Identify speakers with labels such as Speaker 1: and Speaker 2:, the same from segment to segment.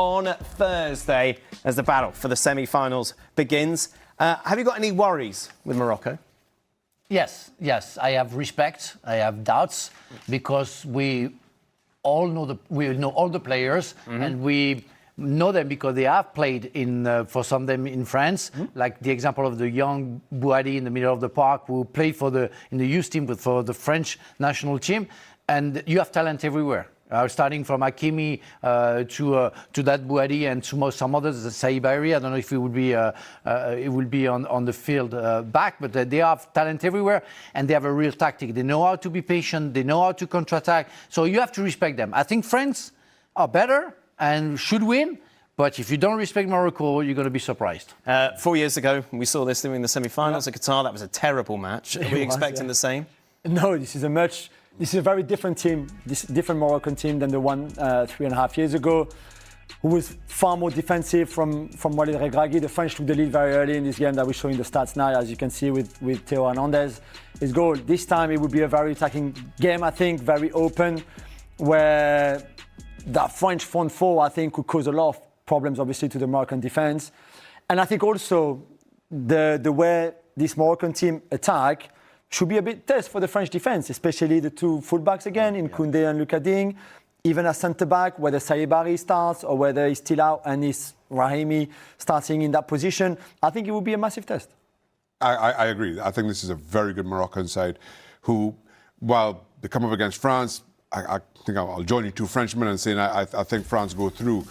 Speaker 1: on Thursday as the battle for the semi-finals begins. Have you got any worries with Morocco?
Speaker 2: Yes. I have respect. I have doubts because we know all the players, and we know them because they have played for some of them in France. Like the example of the young Bouhaddi in the middle of the park, who played in the youth team for the French national team. And you have talent everywhere. Starting from Hakimi to that Bouhaddi and to some others, Saïd Bahiri. I don't know if it will be on the field back, but they have talent everywhere, and they have a real tactic. They know how to be patient. They know how to counterattack. So you have to respect them. I think France are better and should win. But if you don't respect Morocco, you're going to be surprised.
Speaker 1: 4 years ago, we saw this during the semi-finals at Qatar. That was a terrible match. Are we expecting the same?
Speaker 3: No, this is a very different team, different Moroccan team than the one 3.5 years ago, who was far more defensive from Walid Regragui. The French took the lead very early in this game that we're showing the stats now, as you can see with Theo Hernandez. His goal. This time it would be a very attacking game, I think, very open, where that French front four, I think, could cause a lot of problems, obviously, to the Moroccan defense. And I think also the way this Moroccan team attack should be a bit test for the French defense, especially the two fullbacks again in Koundé and Lucas Digne. Even a centre-back, whether Saïd Bahiri starts or whether he's still out and it's Rahimi starting in that position, I think it will be a massive test.
Speaker 4: I agree. I think this is a very good Moroccan side who, while they come up against France, I think I'll join you two Frenchmen and saying I think France go through.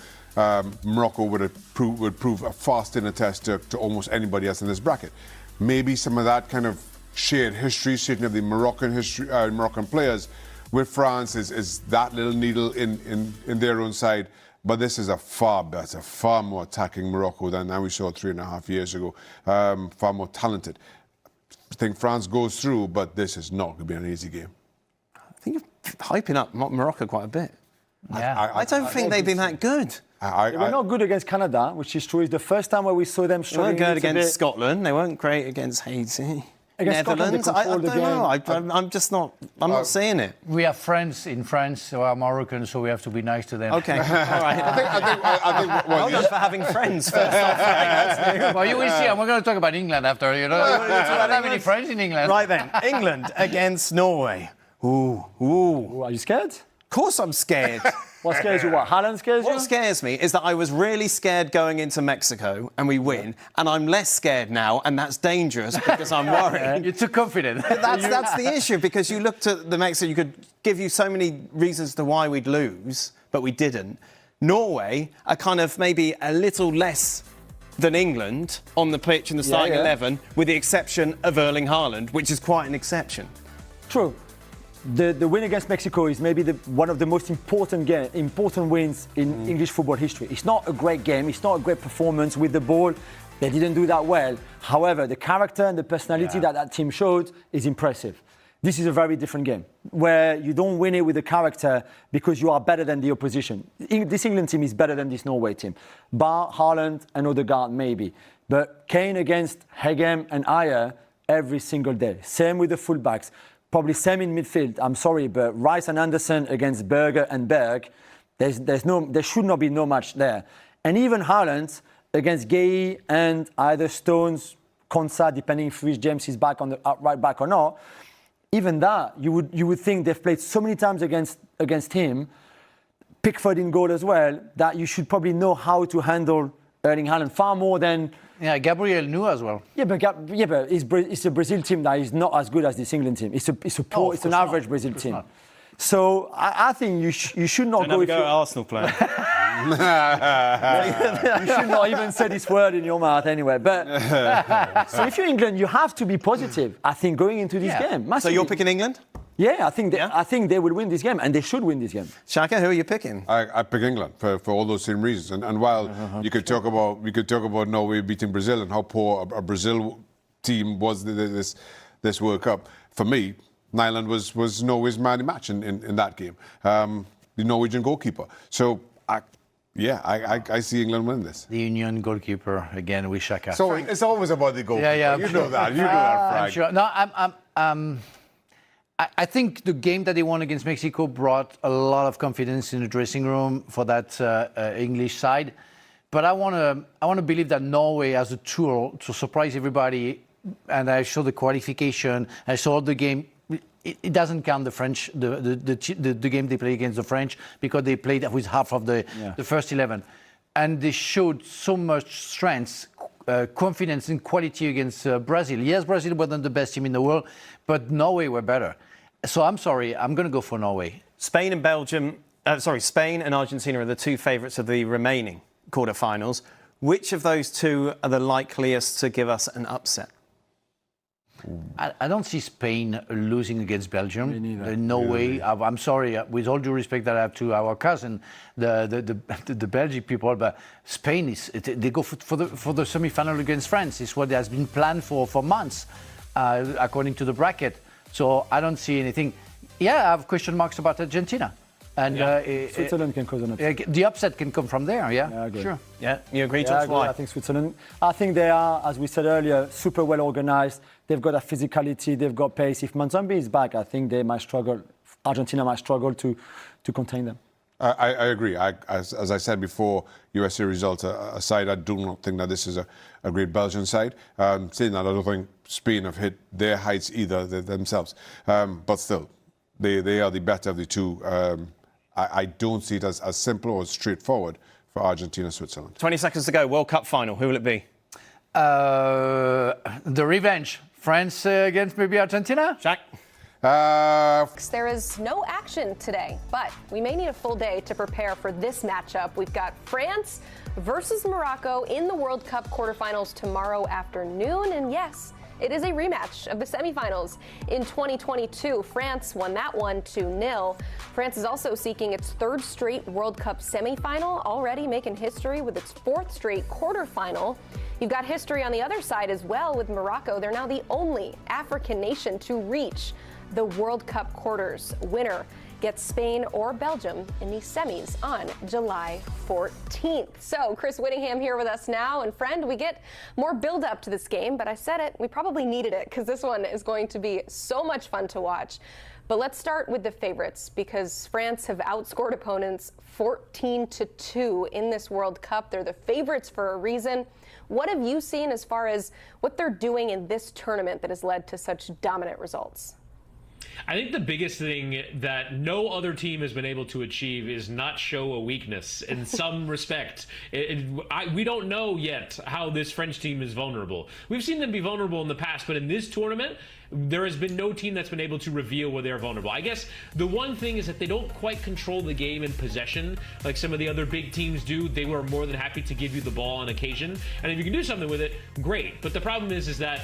Speaker 4: Morocco would prove a fast dinner test to almost anybody else in this bracket. Maybe some of that kind of shared history, certainly of the Moroccan players with France is that little needle in their own side. But this is a far better, far more attacking Morocco than we saw 3.5 years ago. Far more talented. I think France goes through, but this is not going to be an easy game.
Speaker 1: I think you're hyping up Morocco quite a bit.
Speaker 2: Yeah.
Speaker 1: I don't think they've been that good.
Speaker 3: They were not good against Canada, which is true. It's the first time where we saw them struggling.
Speaker 1: They weren't good against Scotland. They weren't great against Haiti.
Speaker 3: Against
Speaker 1: Netherlands, I don't know. I'm just not. I'm not seeing it.
Speaker 2: We have friends in France who are Moroccan, so we have to be nice to them.
Speaker 1: Okay, all right.
Speaker 4: I think
Speaker 1: well done for having friends first off.
Speaker 2: Well, you will see. And we're going to talk about England after. You know, we don't have any friends in England.
Speaker 1: Right then, England against Norway. Ooh.
Speaker 3: Are you scared?
Speaker 1: Of course, I'm scared.
Speaker 3: What scares you? What? Haaland scares you?
Speaker 1: What scares me is that I was really scared going into Mexico and we win, and I'm less scared now, and that's dangerous because I'm worried.
Speaker 2: You're too confident.
Speaker 1: That's the issue, because you looked at the Mexico, you could give you so many reasons to why we'd lose, but we didn't. Norway are kind of maybe a little less than England on the pitch in the starting 11, with the exception of Erling Haaland, which is quite an exception.
Speaker 3: True. The win against Mexico is maybe one of the most important wins in English football history. It's not a great game. It's not a great performance with the ball. They didn't do that well. However, the character and the personality that team showed is impressive. This is a very different game where you don't win it with the character because you are better than the opposition. This England team is better than this Norway team. Bar, Haaland and Odegaard maybe. But Kane against Hegem and Ayer every single day. Same with the fullbacks. Probably same in midfield. I'm sorry, but Rice and Anderson against Berger and Berg, there should not be no match there. And even Haaland against Gay and either Stones, Konsa, depending if Rhys James is back on the right back or not. Even that, you would think they've played so many times against him, Pickford in goal as well, that you should probably know how to handle Erling Haaland far more than.
Speaker 2: Yeah, Gabriel knew as well.
Speaker 3: Yeah, but it's a Brazil team that is not as good as this England team. It's an average Brazil team. Not. So I think you should not
Speaker 1: go. Don't go Arsenal player.
Speaker 3: You should not even say this word in your mouth anyway. But so if you're England, you have to be positive. I think going into this game. Massively.
Speaker 1: So you're picking England?
Speaker 3: Yeah, I think they will win this game, and they should win this game.
Speaker 1: Shaka, who are you picking?
Speaker 4: I pick England for all those same reasons. And while you could talk about Norway beating Brazil and how poor a Brazil team was this World Cup, for me, Nyland was Norway's man of the match in that game. The Norwegian goalkeeper. So I see England win this.
Speaker 2: The Union goalkeeper again with Shaka.
Speaker 4: So it's always about the goalkeeper.
Speaker 2: Yeah,
Speaker 4: you know that. You know that, Frank.
Speaker 2: I'm sure. No, I think the game that they won against Mexico brought a lot of confidence in the dressing room for that English side. But I want to believe that Norway has a tool to surprise everybody. And I saw the qualification. I saw the game. It doesn't count the French, the game they played against the French, because they played with half of the first 11, and they showed so much strength, confidence, and quality against Brazil. Yes, Brazil wasn't the best team in the world, but Norway were better. So I'm sorry, I'm going to go for Norway.
Speaker 1: Spain and Argentina are the two favourites of the remaining quarterfinals. Which of those two are the likeliest to give us an upset?
Speaker 2: I don't see Spain losing against Belgium.
Speaker 3: Me neither.
Speaker 2: No way. I'm sorry, with all due respect that I have to our cousin, the Belgian people, but Spain they go for the semi-final against France. It's what has been planned for months, according to the bracket. So I don't see anything. Yeah, I have question marks about Argentina. And
Speaker 3: Switzerland can cause an upset.
Speaker 2: The upset can come from there, yeah?
Speaker 3: I agree.
Speaker 2: Sure.
Speaker 1: Yeah, you agree,
Speaker 3: Yeah,
Speaker 1: George?
Speaker 3: I agree.
Speaker 1: Why?
Speaker 3: I think Switzerland. I think they are, as we said earlier, super well organized. They've got a physicality. They've got pace. If Manzambi is back, I think they might struggle. Argentina might struggle to contain them.
Speaker 4: I agree. As I said before, USA result aside, I do not think that this is a great Belgian side. Saying that, I don't think Spain have hit their heights either themselves. But still, they are the better of the two. I don't see it as simple or straightforward for Argentina, Switzerland.
Speaker 1: 20 seconds to go. World Cup final. Who will it be?
Speaker 2: The revenge. France against maybe Argentina?
Speaker 1: Jack?
Speaker 5: There is no action today, but we may need a full day to prepare for this matchup. We've got France versus Morocco in the World Cup quarterfinals tomorrow afternoon. And yes, it is a rematch of the semifinals in 2022. France won that one 2-0. France is also seeking its third straight World Cup semifinal, already making history with its fourth straight quarterfinal. You've got history on the other side as well with Morocco. They're now the only African nation to reach the World Cup quarters. Winner gets Spain or Belgium in the semis on July 14th. So Chris Whittingham here with us now. And friend, we get more build up to this game, but I said it, we probably needed it because this one is going to be so much fun to watch. But let's start with the favorites, because France have outscored opponents 14-2 in this World Cup. They're the favorites for a reason. What have you seen as far as what they're doing in this tournament that has led to such dominant results?
Speaker 6: I think the biggest thing that no other team has been able to achieve is not show a weakness in some respect. We don't know yet how this French team is vulnerable. We've seen them be vulnerable in the past, but in this tournament, there has been no team that's been able to reveal where they're vulnerable. I guess the one thing is that they don't quite control the game in possession like some of the other big teams do. They were more than happy to give you the ball on occasion, and if you can do something with it, great. But the problem is that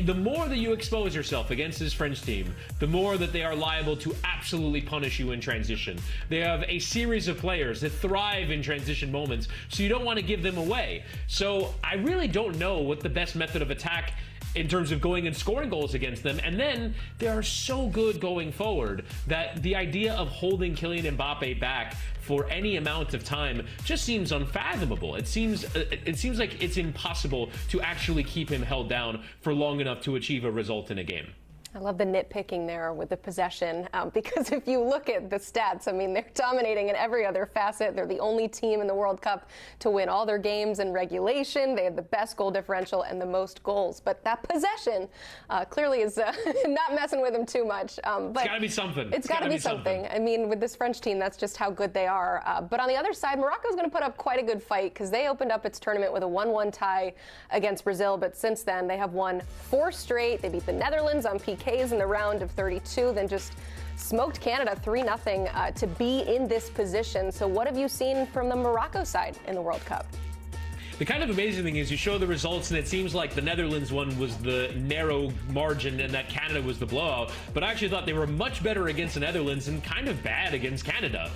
Speaker 6: the more that you expose yourself against this French team, the more that they are liable to absolutely punish you in transition. They have a series of players that thrive in transition moments, so you don't want to give them away. So I really don't know what the best method of attack in terms of going and scoring goals against them. And then they are so good going forward that the idea of holding Kylian Mbappe back for any amount of time just seems unfathomable. It seems like it's impossible to actually keep him held down for long enough to achieve a result in a game.
Speaker 5: I love the nitpicking there with the possession, because if you look at the stats, I mean, they're dominating in every other facet. They're the only team in the World Cup to win all their games in regulation. They have the best goal differential and the most goals. But that possession clearly is not messing with them too much. But
Speaker 6: it's got to be something.
Speaker 5: It's got to be something. I mean, with this French team, that's just how good they are. But on the other side, Morocco's going to put up quite a good fight, because they opened up its tournament with a 1-1 tie against Brazil. But since then, they have won 4 straight. They beat the Netherlands on PKs in the round of 32, then just smoked Canada 3-0 to be in this position. So what have you seen from the Morocco side in the World Cup?
Speaker 6: The kind of amazing thing is you show the results and it seems like the Netherlands one was the narrow margin and that Canada was the blowout, but I actually thought they were much better against the Netherlands and kind of bad against Canada.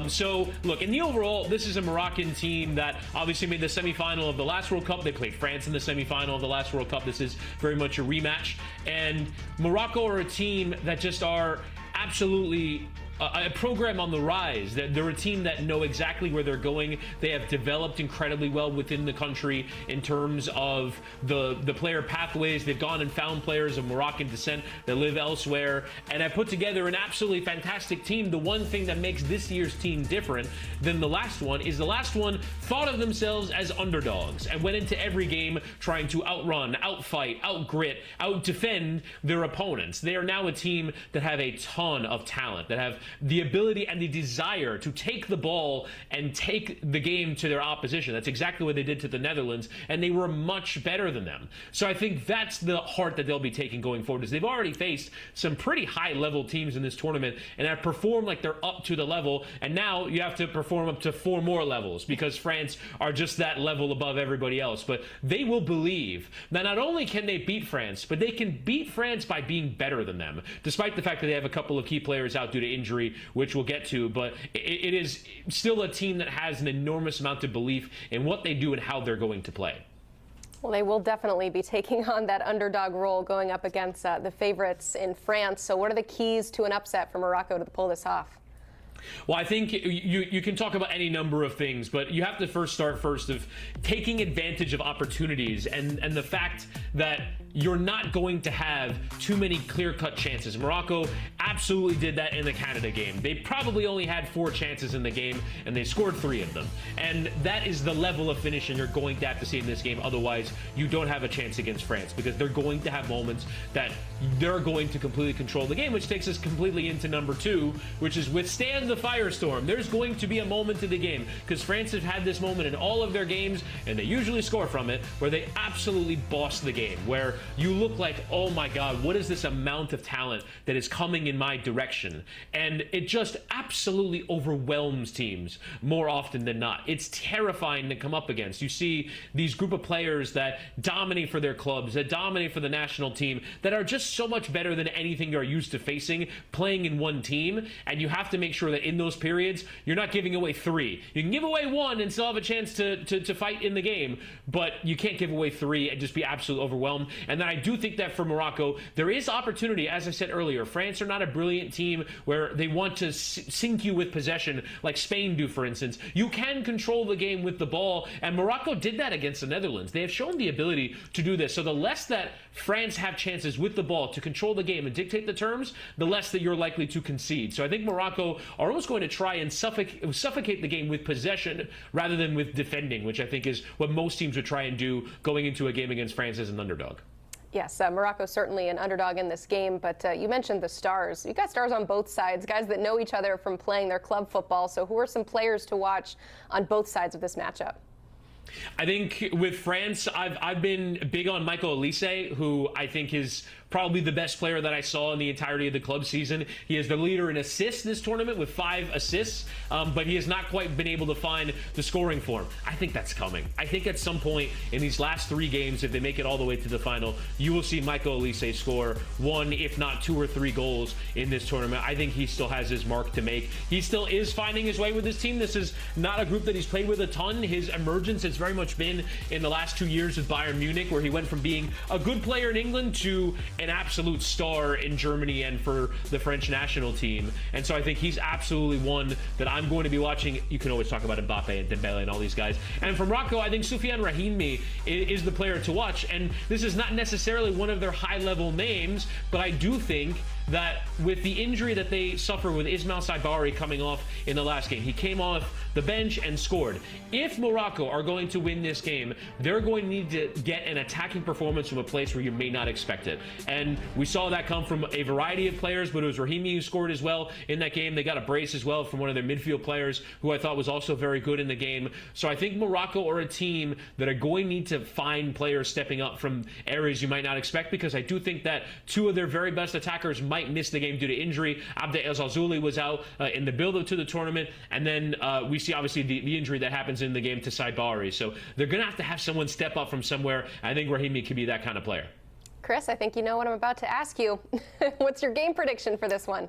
Speaker 6: So look, in the overall, this is a Moroccan team that obviously made the semifinal of the last World Cup. They played France in the semifinal of the last World Cup. This is very much a rematch, and Morocco are a team that just are absolutely a program on the rise. They're a team that know exactly where they're going. They have developed incredibly well within the country in terms of the player pathways. They've gone and found players of Moroccan descent that live elsewhere, and have put together an absolutely fantastic team. The one thing that makes this year's team different than the last one is the last one thought of themselves as underdogs and went into every game trying to outrun, outfight, outgrit, outdefend their opponents. They are now a team that have a ton of talent, that have the ability and the desire to take the ball and take the game to their opposition. That's exactly what they did to the Netherlands, and they were much better than them. So I think that's the heart that they'll be taking going forward, is they've already faced some pretty high-level teams in this tournament and have performed like they're up to the level, and now you have to perform up to 4 more levels because France are just that level above everybody else. But they will believe that not only can they beat France, but they can beat France by being better than them, despite the fact that they have a couple of key players out due to injury, which we'll get to. But it is still a team that has an enormous amount of belief in what they do and how they're going to play.
Speaker 5: Well, they will definitely be taking on that underdog role going up against the favorites in France. So what are the keys to an upset for Morocco to pull this off?
Speaker 6: Well, I think you can talk about any number of things, but you have to start of taking advantage of opportunities and the fact that you're not going to have too many clear-cut chances. Morocco absolutely did that in the Canada game. They probably only had 4 chances in the game, and they scored 3 of them. And that is the level of finishing you're going to have to see in this game. Otherwise, you don't have a chance against France, because they're going to have moments that they're going to completely control the game, which takes us completely into number 2, which is withstand the firestorm. There's going to be a moment in the game, because France has had this moment in all of their games, and they usually score from it, where they absolutely boss the game, where you look like, oh my God, what is this amount of talent that is coming in my direction? And it just absolutely overwhelms teams more often than not. It's terrifying to come up against. You see these group of players that dominate for their clubs, that dominate for the national team, that are just so much better than anything you're used to facing, playing in one team, and you have to make sure that in those periods, you're not giving away 3. You can give away 1 and still have a chance to fight in the game, but you can't give away 3 and just be absolutely overwhelmed. And then I do think that for Morocco, there is opportunity. As I said earlier, France are not a brilliant team where they want to sink you with possession like Spain do, for instance. You can control the game with the ball, and Morocco did that against the Netherlands. They have shown the ability to do this. So the less that France have chances with the ball to control the game and dictate the terms, the less that you're likely to concede. So I think Morocco are almost going to try and suffocate the game with possession rather than with defending, which I think is what most teams would try and do going into a game against France as an underdog.
Speaker 5: Yes, Morocco certainly an underdog in this game, but you mentioned the stars. You've got stars on both sides, guys that know each other from playing their club football. So who are some players to watch on both sides of this matchup?
Speaker 6: I think with France, I've been big on Michael Olise, who I think is probably the best player that I saw in the entirety of the club season. He is the leader in assists this tournament with 5 assists, but he has not quite been able to find the scoring form. I think that's coming. I think at some point in these last 3 games, if they make it all the way to the final, you will see Michael Olise score 1, if not 2 or 3 goals in this tournament. I think he still has his mark to make. He still is finding his way with his team. This is not a group that he's played with a ton. His emergence has very much been in the last 2 years with Bayern Munich, where he went from being a good player in England to an absolute star in Germany and for the French national team. And so I think he's absolutely one that I'm going to be watching. You can always talk about Mbappe and Dembele and all these guys. And from Morocco, I think Soufiane Brahimi is the player to watch. And this is not necessarily one of their high-level names, but I do think that with the injury that they suffer with Ismail Saibari coming off in the last game, he came off the bench and scored. If Morocco are going to win this game, they're going to need to get an attacking performance from a place where you may not expect it. And we saw that come from a variety of players, but it was Brahimi who scored as well in that game. They got a brace as well from one of their midfield players, who I thought was also very good in the game. So I think Morocco are a team that are going to need to find players stepping up from areas you might not expect, because I do think that 2 of their very best attackers might miss the game due to injury. Abde El Zazzouli was out in the build-up to the tournament, and then we see obviously the injury that happens in the game to Saibari. So they're going to have someone step up from somewhere. I think Brahimi could be that kind of player.
Speaker 5: Chris, I think you know what I'm about to ask you. What's your game prediction for this one?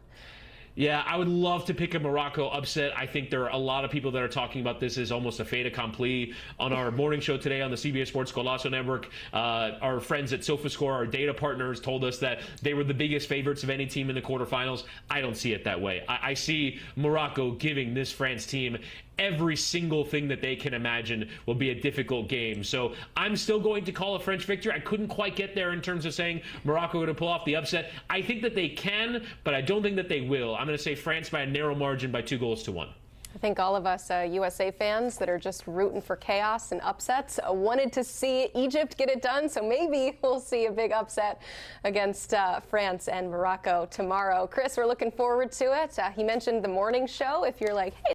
Speaker 6: Yeah, I would love to pick a Morocco upset. I think there are a lot of people that are talking about this as almost a fait accompli. On our morning show today on the CBS Sports Golazo Network, our friends at SofaScore, our data partners, told us that they were the biggest favorites of any team in the quarterfinals. I don't see it that way. I see Morocco giving this France team every single thing that they can imagine will be a difficult game. So I'm still going to call a French victory. I couldn't quite get there in terms of saying Morocco going to pull off the upset. I think that they can, but I don't think that they will. I'm going to say France by a narrow margin by 2-1.
Speaker 5: I think all of us USA fans that are just rooting for chaos and upsets wanted to see Egypt get it done, so maybe we'll see a big upset against France and Morocco tomorrow. Chris, we're looking forward to it. He mentioned the morning show. If you're like, hey,